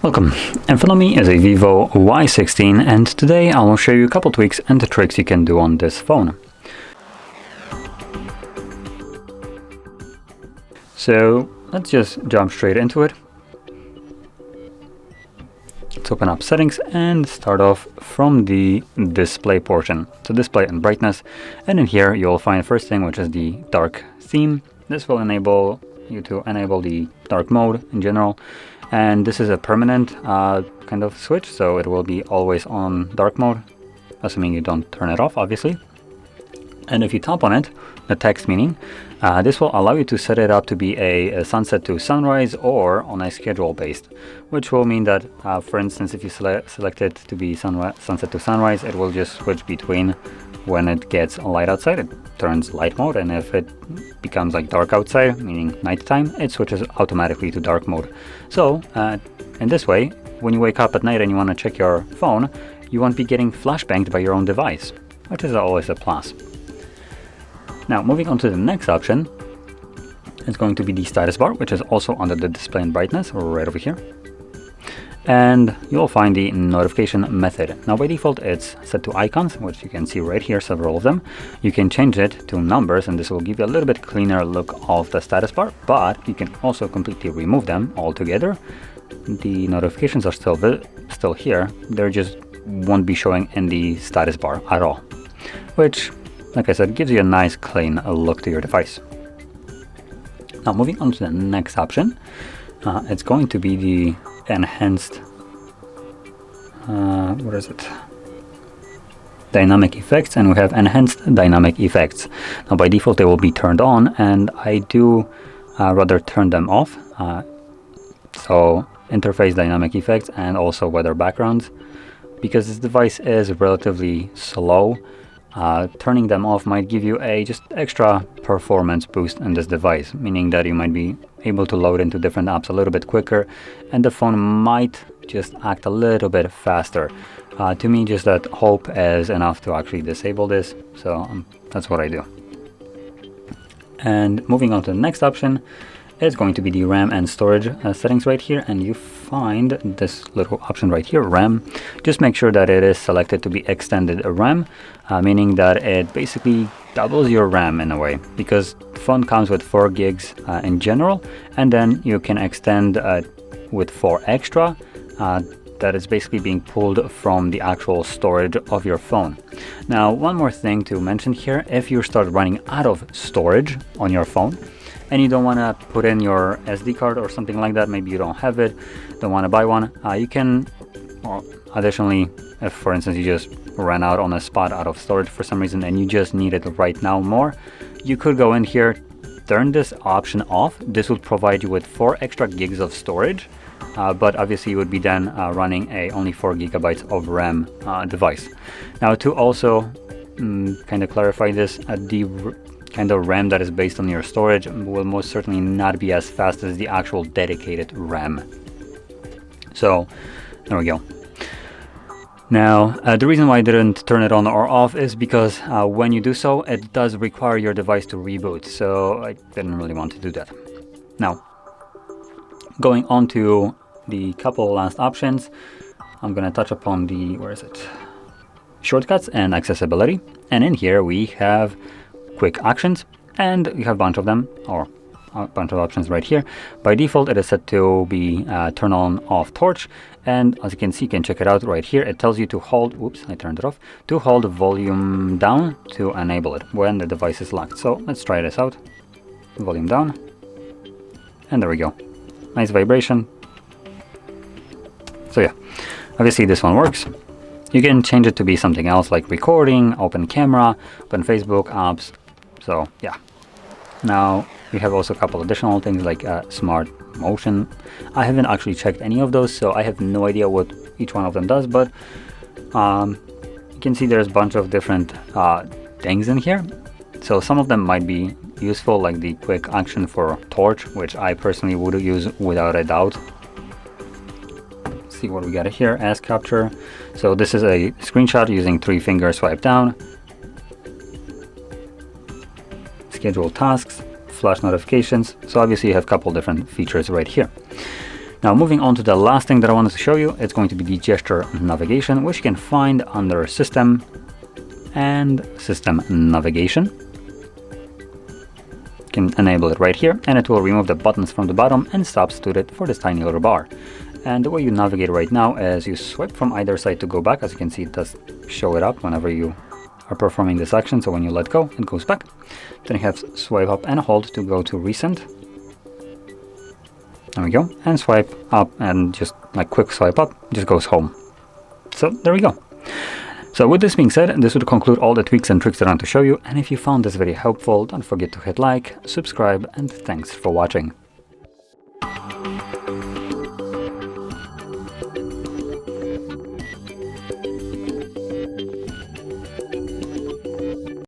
Welcome, in front of me is a Vivo Y16 and today I will show you a couple tweaks and the tricks you can do on this phone. So let's just jump straight into it. Let's open up settings and start off from the display portion. So display and brightness, and in here you'll find the first thing, which is the dark theme. This will enable you to enable the dark mode in general. And this is a permanent kind of switch, so it will be always on dark mode, assuming you don't turn it off, obviously. And if you tap on it, the text meaning, this will allow you to set it up to be a sunset to sunrise or on a schedule based, which will mean that, for instance, if you select it to be sunset to sunrise, it will just switch between when it gets light outside, it turns light mode, and if it becomes like dark outside, meaning nighttime, it switches automatically to dark mode. So in this way, when you wake up at night and you want to check your phone, you won't be getting flashbanged by your own device, which is always a plus. Now, moving on to the next option, it's going to be the status bar, which is also under the display and brightness, right over here. And you'll find the notification method. Now by default it's set to icons, which you can see right here, several of them. You can change it to numbers and this will give you a little bit cleaner look of the status bar, but you can also completely remove them altogether. The notifications are still here, they just won't be showing in the status bar at all, which, like I said, gives you a nice clean look to your device. Now moving on to the next option, it's going to be the enhanced dynamic effects, and we have enhanced dynamic effects. Now by default they will be turned on, and I do rather turn them off. So interface dynamic effects and also weather backgrounds, because this device is relatively slow. Turning them off might give you a just extra performance boost in this device, meaning that you might be able to load into different apps a little bit quicker and the phone might just act a little bit faster. To me, just that hope is enough to actually disable this, so that's what I do. And moving on to the next option, is going to be the RAM and storage settings right here, and you find this little option right here, RAM. Just make sure that it is selected to be extended RAM, meaning that it basically doubles your RAM in a way, because the phone comes with 4 gigs in general, and then you can extend with 4 extra. That is basically being pulled from the actual storage of your phone. Now, one more thing to mention here, if you start running out of storage on your phone, and you don't want to put in your SD card or something like that, maybe you don't have it, don't want to buy one, you can, well, additionally, if for instance you just ran out on a spot out of storage for some reason and you just need it right now more, you could go in here, turn this option off. This would provide you with 4 extra gigs of storage, but obviously you would be then running a only 4 gigabytes of RAM device. Now to also kind of clarify this, the kind of RAM that is based on your storage will most certainly not be as fast as the actual dedicated RAM. So there we go. Now the reason why I didn't turn it on or off is because when you do so, it does require your device to reboot, so I didn't really want to do that. Now going on to the couple last options, I'm going to touch upon the shortcuts and accessibility, and in here we have quick actions, and you have a bunch of them, or a bunch of options right here. By default it is set to be turn on off torch, and as you can see, you can check it out right here. It tells you to hold, oops, I turned it off, to hold the volume down to enable it when the device is locked. So let's try this out. Volume down, and there we go, nice vibration. So yeah, obviously this one works. You can change it to be something else like recording, open camera, open Facebook apps. So yeah. Now we have also a couple additional things like smart motion. I haven't actually checked any of those, so I have no idea what each one of them does, but you can see there's a bunch of different things in here. So some of them might be useful, like the quick action for torch, which I personally would use without a doubt. Let's see what we got here. As capture. So this is a screenshot using 3-finger swipe down. Schedule tasks, flash notifications. So obviously you have a couple different features right here. Now moving on to the last thing that I wanted to show you, it's going to be the gesture navigation, which you can find under System and System Navigation. You can enable it right here, and it will remove the buttons from the bottom and substitute it for this tiny little bar. And the way you navigate right now is you swipe from either side to go back. As you can see, it does show it up whenever you are performing this action, so when you let go, it goes back. Then you have swipe up and hold to go to recent. There we go, and swipe up, and just like quick swipe up, just goes home. So there we go. So with this being said, this would conclude all the tweaks and tricks that I want to show you, and if you found this video helpful, don't forget to hit like, subscribe, and thanks for watching.